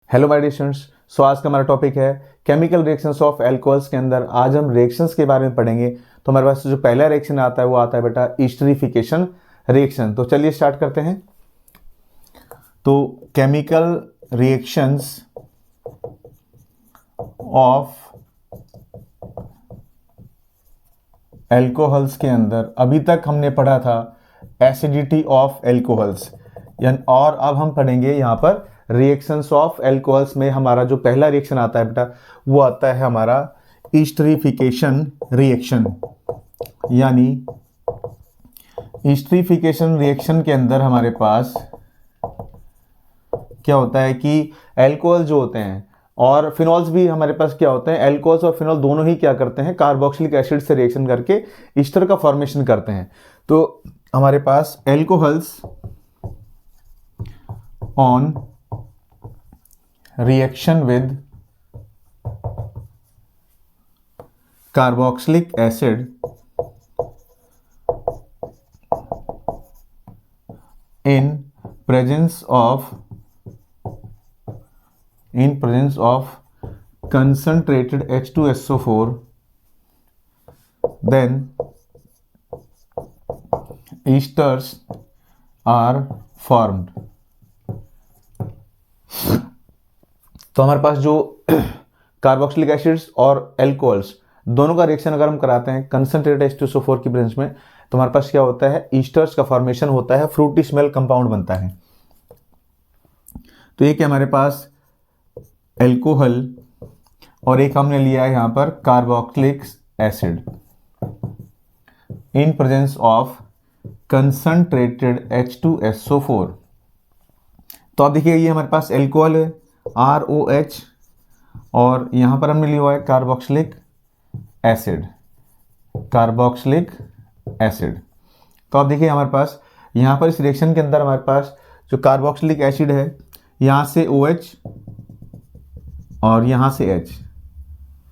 Hello my dear students. So आज का हमारा टॉपिक है केमिकल रिएक्शंस ऑफ एल्कोहल्स के अंदर आज हम रिएक्शंस के बारे में पढ़ेंगे। तो हमारे पास जो पहला रिएक्शन आता है वो आता है बेटा ईस्टरिफिकेशन रिएक्शन। तो चलिए स्टार्ट करते हैं। तो केमिकल रिएक्शंस ऑफ एल्कोहल्स के अंदर अभी तक हमने पढ़ा था एसिडिटी ऑफ एल्कोहल्स, और अब हम पढ़ेंगे यहाँ पर रिएक्शंस ऑफ एल्कोहल्स में हमारा जो पहला रिएक्शन आता है बेटा वो आता है हमारा ईस्टरिफिकेशन रिएक्शन। यानी ईस्टरिफिकेशन रिएक्शन के अंदर हमारे पास क्या होता है कि एल्कोहल जो होते हैं और फिनॉल्स भी हमारे पास क्या होते हैं, एल्कोहल्स और फिनॉल दोनों ही क्या करते हैं, कार्बोक्सिलिक एसिड से रिएक्शन करके ईस्टर का फॉर्मेशन करते हैं। तो हमारे पास alcohols on reaction with carboxylic acid in presence of concentrated H2SO4, then esters are formed। तो हमारे पास जो कार्बोक्सिलिक एसिड्स और एल्कोहल्स दोनों का रिएक्शन अगर हम कराते हैं कंसंट्रेटेड H2SO4 की प्रेजेंस में, तो हमारे पास क्या होता है, ईस्टर्स का फॉर्मेशन होता है, फ्रूटी स्मेल कंपाउंड बनता है। तो एक है हमारे पास एल्कोहल और एक हमने लिया है यहाँ पर carboxylic acid in presence of concentrated H2SO4। तो आप देखिए ये हमारे पास एल्कोहल है ROH और यहाँ पर हमने लिया हुआ है कार्बोक्सिलिक एसिड। तो आप देखिए हमारे पास यहाँ पर इस रिएक्शन के अंदर हमारे पास जो कार्बोक्सिलिक एसिड है यहाँ से OH और यहाँ से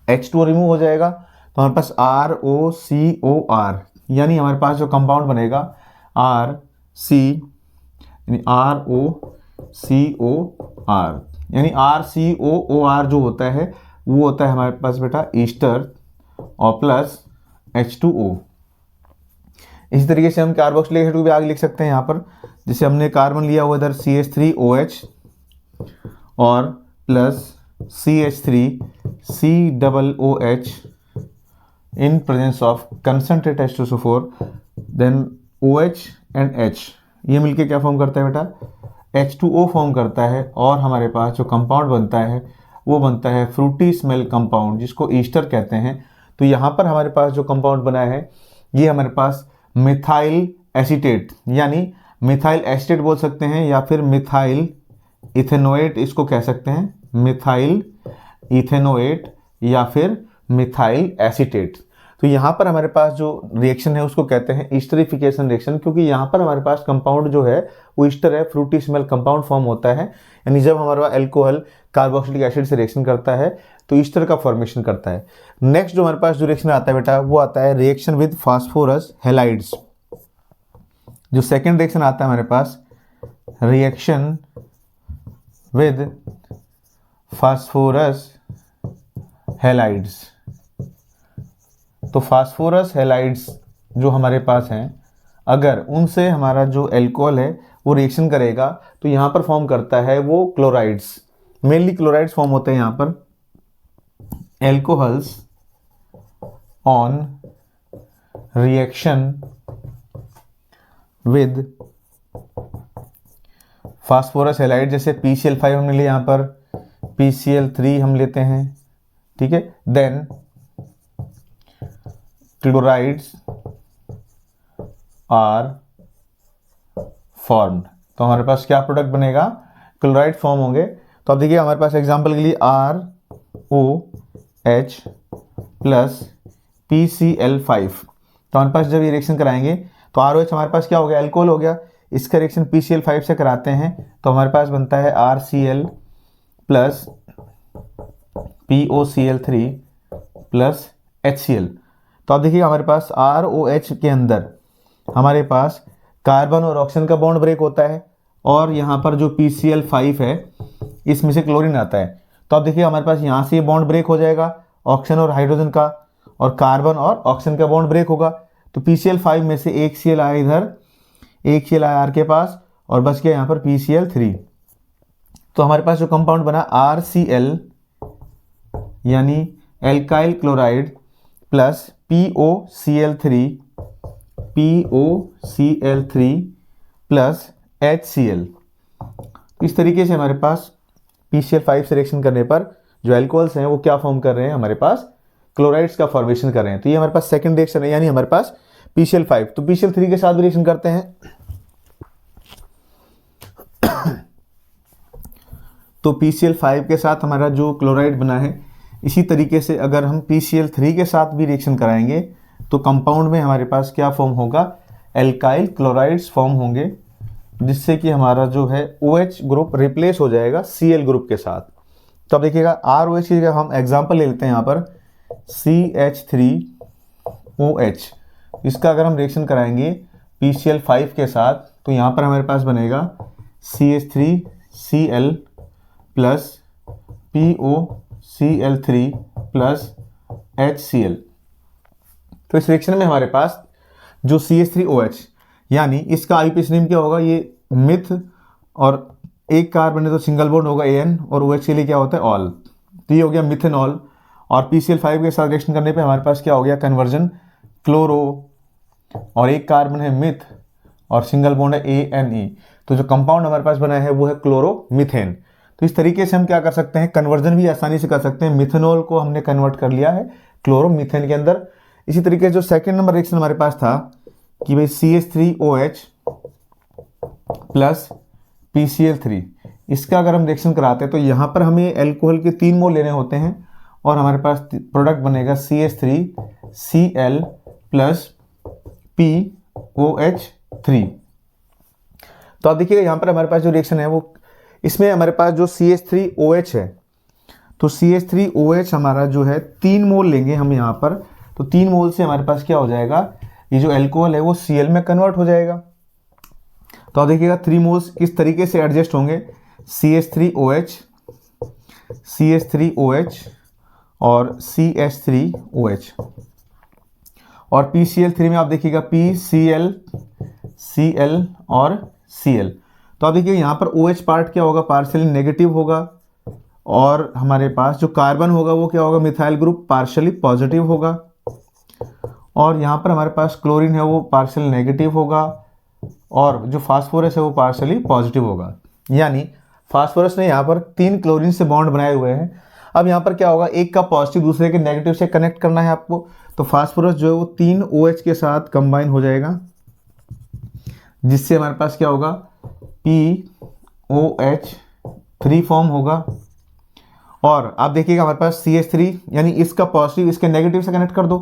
H2O रिमूव हो जाएगा, तो हमारे पास ROCOR, यानी हमारे पास जो कंपाउंड बनेगा ROCOR, यानी RCOOR जो होता है वो होता है हमारे पास बेटा ईस्टर और प्लस H2O। इसी तरीके से हम कार्बोक्सिलिक एसिड को भी आगे लिख सकते हैं यहाँ पर, जैसे हमने कार्बन लिया हुआ इधर CH3OH और plus CH3COOH in presence of concentrated H2SO4, then OH and H ये मिलके क्या फॉर्म करता है बेटा, H2O फॉर्म करता है, और हमारे पास जो कंपाउंड बनता है वो बनता है फ्रूटी स्मेल कंपाउंड जिसको ईस्टर कहते हैं। तो यहाँ पर हमारे पास जो कंपाउंड बना है ये हमारे पास मिथाइल एसीटेट, यानी मिथाइल एसीटेट बोल सकते हैं या फिर मिथाइल इथेनोएट इसको कह सकते हैं, मिथाइल इथेनोएट या फिर मिथाइल एसीटेट। तो यहाँ पर हमारे पास जो रिएक्शन है उसको कहते हैं ईस्टरिफिकेशन रिएक्शन, क्योंकि यहाँ पर हमारे पास कंपाउंड जो है वो ईस्टर है, फ्रूटी स्मेल कंपाउंड फॉर्म होता है। यानी जब हमारा एल्कोहल कार्बोक्सिलिक एसिड से रिएक्शन करता है तो ईस्टर का फॉर्मेशन करता है। नेक्स्ट जो हमारे पास जो रिएक्शन आता है बेटा वो आता है रिएक्शन विद फास्फोरस हैलाइड्स। जो सेकेंड रिएक्शन आता है हमारे पास रिएक्शन विद फास्फोरस हैलाइड्स। तो फास्फोरस हैलाइड्स जो हमारे पास हैं, अगर उनसे हमारा जो एल्कोहल है वो रिएक्शन करेगा तो यहाँ पर फॉर्म करता है वो क्लोराइड्स, मेनली क्लोराइड्स फॉर्म होते हैं यहाँ पर। Alcohols on reaction with phosphorus halide, जैसे PCl5 हमने लिया, यहाँ पर PCl3 हम लेते हैं, ठीक है, देन क्लोराइड्स आर फॉर्म्ड। तो हमारे पास क्या प्रोडक्ट बनेगा, क्लोराइड फॉर्म होंगे। तो अब देखिए हमारे पास एग्जांपल के लिए ROH प्लस PCl5। तो हमारे पास जब ये रिएक्शन कराएंगे तो ROH हमारे पास क्या हो गया, एल्कोहल हो गया, इसका रिएक्शन PCl5 से कराते हैं तो हमारे पास बनता है RCl plus POCl3 plus HCl। तो आप देखिए हमारे पास ROH के अंदर हमारे पास कार्बन और ऑक्सीजन का बॉन्ड ब्रेक होता है, और यहाँ पर जो PCl5 है इसमें से क्लोरीन आता है। तो आप देखिए हमारे पास यहाँ से ये बॉन्ड ब्रेक हो जाएगा ऑक्सीजन और हाइड्रोजन का, और कार्बन और ऑक्सीजन का बॉन्ड ब्रेक होगा। तो PCl5 में से एक Cl आया इधर, एक Cl आया R के पास, और बच गया यहाँ पर PCl3। तो हमारे पास जो कंपाउंड बना RCl यानी alkyl chloride plus POCl3 plus HCl। इस तरीके से हमारे पास PCl5 से रिएक्शन करने पर जो एल्कोहल्स हैं वो क्या फॉर्म कर रहे हैं, हमारे पास क्लोराइड्स का फॉर्मेशन कर रहे हैं। तो ये हमारे पास सेकंड रिएक्शन है, यानी हमारे पास PCl5। तो PCl3 के साथ भी रिएक्शन करते हैं। तो PCl5 के साथ हमारा जो क्लोराइड बना है, इसी तरीके से अगर हम PCl3 के साथ भी रिएक्शन कराएंगे तो कंपाउंड में हमारे पास क्या फॉर्म होगा, एल्काइल क्लोराइड्स फॉर्म होंगे, जिससे कि हमारा जो है OH ग्रुप रिप्लेस हो जाएगा Cl ग्रुप के साथ। तो अब देखिएगा ROH की हम एग्जांपल ले लेते हैं यहाँ पर CH3OH। इसका अगर हम रिएक्शन कराएंगे PCl5 के साथ तो यहाँ पर हमारे पास बनेगा CH3Cl plus POCl3 plus HCl। तो इस रिएक्शन में हमारे पास जो CH3OH यानी इसका आईपीएस नेम क्या होगा, ये मिथ, और एक कार्बन है तो सिंगल बॉन्ड होगा AN, और OH के लिए क्या होता है ऑल। तो ये हो गया मिथेनॉल। और PCl5 के साथ रिएक्शन करने पे हमारे पास क्या हो गया, कन्वर्जन क्लोरो, और एक कार्बन है मिथ और सिंगल बॉन्ड है ANE। तो जो कंपाउंड हमारे पास बना है वो है क्लोरोमीथेन। तो इस तरीके से हम क्या कर सकते हैं, कन्वर्जन भी आसानी से कर सकते हैं। मिथेनॉल को हमने कन्वर्ट कर लिया है क्लोरोमीथेन के अंदर। इसी तरीके से जो सेकेंड नंबर रिएक्शन हमारे पास था कि भाई CH3OH प्लस PCl3, इसका अगर हम रिएक्शन कराते हैं तो यहाँ पर हमें एल्कोहल के 3 मोल लेने होते हैं, और हमारे पास प्रोडक्ट बनेगा CH3Cl प्लस POH3। तो आप देखिएगा यहाँ पर हमारे पास जो रिएक्शन है वो, इसमें हमारे पास जो CH3OH है, तो CH3OH हमारा जो है 3 मोल लेंगे हम यहाँ पर। तो 3 मोल से हमारे पास क्या हो जाएगा, ये जो एल्कोहल है वो Cl में कन्वर्ट हो जाएगा। तो आप देखिएगा 3 मोल्स किस तरीके से एडजस्ट होंगे, CH3OH और CH3OH। और PCl3 में आप देखिएगा PCl, Cl और Cl। तो आप देखिए यहाँ पर OH पार्ट क्या होगा, पार्शियली नेगेटिव होगा, और हमारे पास जो कार्बन होगा वो क्या होगा, मिथाइल ग्रुप पार्शियली पॉजिटिव होगा, और यहाँ पर हमारे पास क्लोरीन है वो पार्शियली नेगेटिव होगा, और जो फास्फोरस है वो पार्शियली पॉजिटिव होगा। यानी फास्फोरस ने यहाँ पर 3 क्लोरीन से बॉन्ड बनाए हुए हैं। अब यहाँ पर क्या होगा, एक का पॉजिटिव दूसरे के नेगेटिव से कनेक्ट करना है आपको। तो फास्फोरस जो है वो 3 OH के साथ कंबाइन हो जाएगा, जिससे हमारे पास क्या होगा, POH3 फॉर्म होगा। और आप देखिएगा हमारे पास CH3 यानी इसका पॉजिटिव इसके नेगेटिव से कनेक्ट कर दो,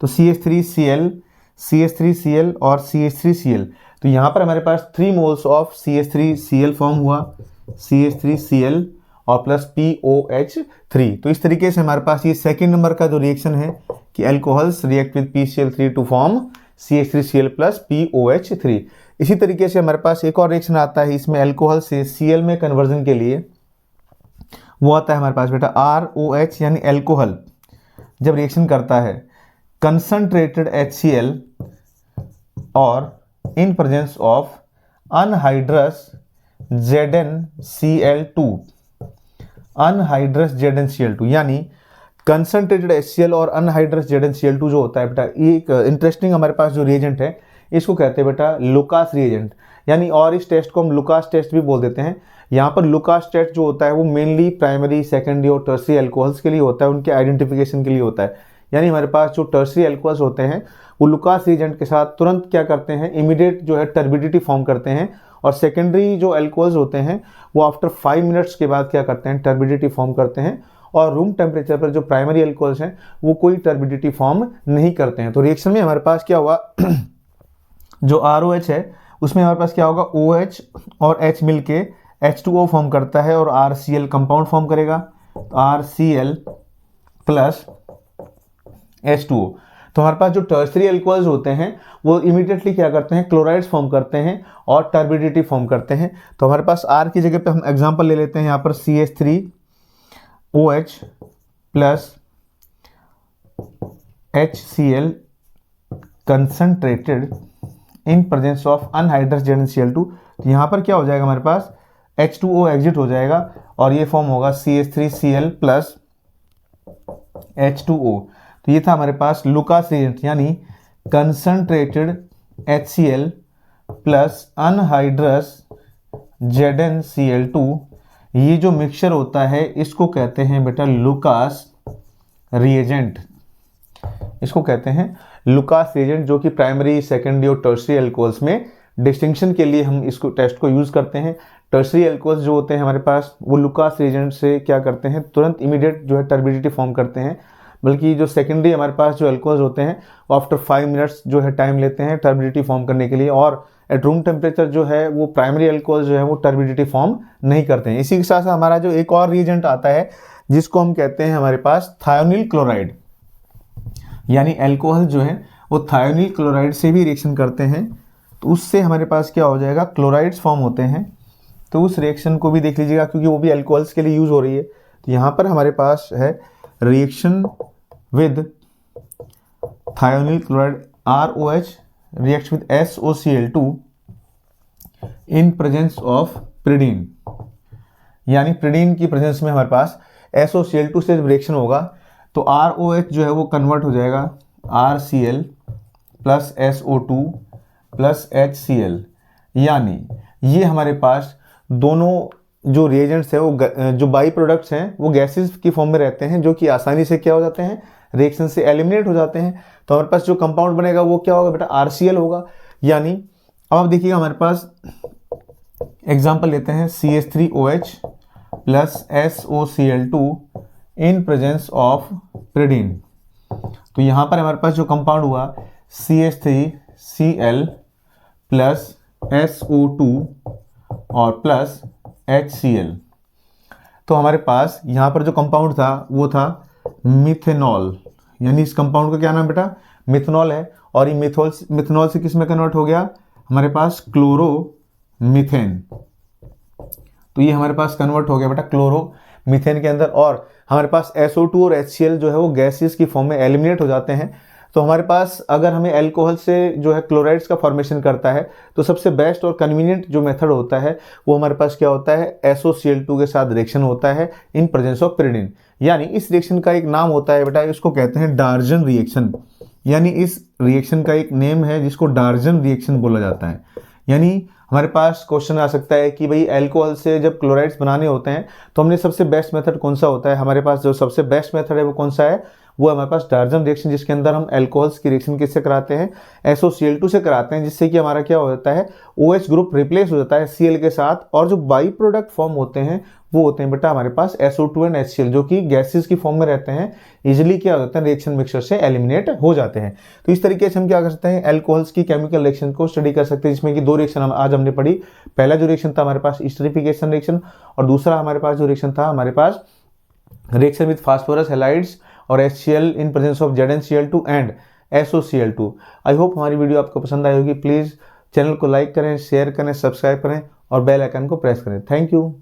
तो CH3Cl और CH3Cl। तो यहाँ पर हमारे पास 3 मोल्स ऑफ CH3Cl फॉर्म हुआ, CH3Cl और प्लस POH3। तो इस तरीके से हमारे पास ये सेकेंड नंबर का जो रिएक्शन है कि alcohols react with PCl3 to form CH3Cl plus POH3। इसी तरीके से हमारे पास एक और रिएक्शन आता है, इसमें एल्कोहल से Cl में कन्वर्जन के लिए, वो आता है हमारे पास बेटा ROH यानी एल्कोहल जब रिएक्शन करता है कंसंट्रेटेड HCl और इन प्रेजेंस ऑफ अनहाइड्रस ZnCl2 यानी कंसंट्रेटेड HCl और अनहाइड्रस ZnCl2 जो होता है बेटा, ये एक इंटरेस्टिंग हमारे पास जो रिएजेंट है इसको कहते हैं बेटा लुकास रिएजेंट, यानी और इस टेस्ट को हम लुकास टेस्ट भी बोल देते हैं। यहाँ पर लुकास टेस्ट जो होता है वो मेनली प्राइमरी, सेकेंडरी और टर्सरी एल्कोहल्स के लिए होता है, उनके आइडेंटिफिकेशन के लिए होता है। यानी हमारे पास जो टर्सरी एल्कोहल्स होते हैं वो लुकास रिएजेंट के साथ तुरंत क्या करते हैं, इमीडिएट जो है टर्बिडिटी फॉर्म करते हैं, और सेकेंडरी जो एल्कोहल्स होते हैं वो आफ्टर 5 मिनट्स के बाद क्या करते हैं, टर्बिडिटी फॉर्म करते हैं, और रूम टेम्परेचर पर जो प्राइमरी एल्कोहल्स हैं वो कोई टर्बिडिटी फॉर्म नहीं करते हैं। तो रिएक्शन में हमारे पास क्या हुआ जो ROH है उसमें हमारे पास क्या होगा, OH और H मिलके H2O फॉर्म करता है और RCl कंपाउंड फॉर्म करेगा, RCl प्लस H2O। तो तो हमारे पास जो टर्शरी अल्कोहल्स होते हैं वो इमीडिएटली क्या करते हैं, क्लोराइड्स फॉर्म करते हैं और टर्बिडिटी फॉर्म करते हैं। तो हमारे पास R की जगह पे हम एग्जांपल ले लेते हैं यहाँ पर CH3OH plus HCl concentrated in presence of anhydrous ZnCl2। तो यहाँ पर क्या हो जाएगा, हमारे पास H2O एग्जिट हो जाएगा और ये फॉर्म होगा CH3Cl प्लस H2O। तो ये था हमारे पास लुकास रिएजेंट यानी concentrated HCl plus anhydrous ZnCl2। ये जो मिक्सचर होता है इसको कहते हैं बेटा लुकास रिएजेंट, इसको कहते हैं लुकास रिएजेंट, जो कि प्राइमरी, सेकेंडरी और टर्शरी अल्कोहल्स में डिस्टिंक्शन के लिए हम इसको टेस्ट को यूज़ करते हैं। टर्शरी अल्कोहल्स जो होते हैं हमारे पास वो लुकास रिएजेंट से क्या करते हैं, तुरंत इमीडिएट जो है टर्बिडिटी फॉर्म करते हैं, बल्कि जो सेकेंडरी हमारे पास जो अल्कोहल्स होते हैं वो आफ्टर 5 मिनट्स जो है टाइम लेते हैं टर्बिडिटी फॉर्म करने के लिए, और एट रूम टेम्परेचर जो है वो प्राइमरी अल्कोहल्स जो है वो टर्बिडिटी फॉर्म नहीं करते हैं। इसी के साथ हमारा जो एक और रिएजेंट आता है जिसको हम कहते हैं हमारे पास थायोनिल क्लोराइड, यानी अल्कोहल जो है वो थायोनिल क्लोराइड से भी रिएक्शन करते हैं, तो उससे हमारे पास क्या हो जाएगा, क्लोराइड्स फॉर्म होते हैं। तो उस रिएक्शन को भी देख लीजिएगा क्योंकि वो भी अल्कोहल्स के लिए यूज हो रही है। तो यहाँ पर हमारे पास है reaction with thionyl chloride ROH react with SOCl2 in presence of pyridine, यानी प्रिडीन की प्रेजेंस में हमारे पास SOCl2 से जब रिएक्शन होगा तो ROH जो है वो कन्वर्ट हो जाएगा RCl plus SO2 plus HCl, यानी ये हमारे पास दोनों जो रिएजेंट्स हैं वो जो बाई प्रोडक्ट्स हैं वो गैसेस की फॉर्म में रहते हैं, जो कि आसानी से क्या हो जाते हैं, रिएक्शन से एलिमिनेट हो जाते हैं। तो हमारे पास जो कंपाउंड बनेगा वो क्या होगा बेटा, RCl होगा। यानी अब आप देखिएगा हमारे पास एग्जांपल लेते हैं CH3OH plus SOCl2 in presence of pyridine. तो यहाँ पर हमारे पास जो कंपाउंड हुआ CH3Cl प्लस SO2 और प्लस HCl। तो हमारे पास यहाँ पर जो कंपाउंड था वो था मिथेनॉल, यानी इस कंपाउंड का क्या नाम बेटा, मिथेनॉल है। और ये मिथेनॉल से किस में कन्वर्ट हो गया, हमारे पास क्लोरोमीथेन। तो ये हमारे पास कन्वर्ट हो गया बेटा क्लोरोमीथेन के अंदर, और हमारे पास SO2 और HCl जो है वो गैसेस की फॉर्म में एलिमिनेट हो जाते हैं। तो हमारे पास अगर हमें अल्कोहल से जो है क्लोराइड्स का फॉर्मेशन करता है तो सबसे बेस्ट और कन्वीनियंट जो मेथड होता है वो हमारे पास क्या होता है, SOCl2 के साथ रिएक्शन होता है इन प्रेजेंस ऑफ प्रिडीन। यानी इस रिएक्शन का एक नाम होता है बेटा, इसको कहते हैं डार्जन रिएक्शन, यानी इस रिएक्शन का एक नेम है जिसको डार्जन रिएक्शन बोला जाता है। यानी हमारे पास क्वेश्चन आ सकता है कि भाई अल्कोहल से जब क्लोराइड्स बनाने होते हैं तो हमने सबसे बेस्ट मेथड कौन सा होता है, हमारे पास जो सबसे बेस्ट मेथड है वो कौन सा है, वो हमारे पास डार्जन रिएक्शन, जिसके अंदर हम अल्कोहल्स की रिएक्शन किससे कराते हैं, SOCl2 से कराते हैं, जिससे कि हमारा क्या हो जाता है, OH ग्रुप रिप्लेस हो जाता है Cl के साथ, और जो बाई प्रोडक्ट फॉर्म होते हैं वो होते हैं बेटा हमारे पास SO2 एंड HCl, जो कि गैसेस की फॉर्म में रहते हैं, इजिली क्या हो जाता है, रिएक्शन मिक्सचर से एलिमिनेट हो जाते हैं। तो इस तरीके से हम क्या कर सकते हैं, अल्कोहल्स की केमिकल रिएक्शन को स्टडी कर सकते हैं, जिसमें कि दो रिएक्शन आज हमने पढ़ी। पहला जो रिएक्शन था हमारे पास एस्टरिफिकेशन रिएक्शन, और दूसरा हमारे पास जो रिएक्शन था हमारे पास रिएक्शन विद फास्फोरस हैलाइड्स और HCl in presence of ZnCl2 and SOCl2। I hope हमारी वीडियो आपको पसंद आई होगी। प्लीज़ चैनल को लाइक करें, शेयर करें, सब्सक्राइब करें और बेल आइकन को प्रेस करें। Thank you.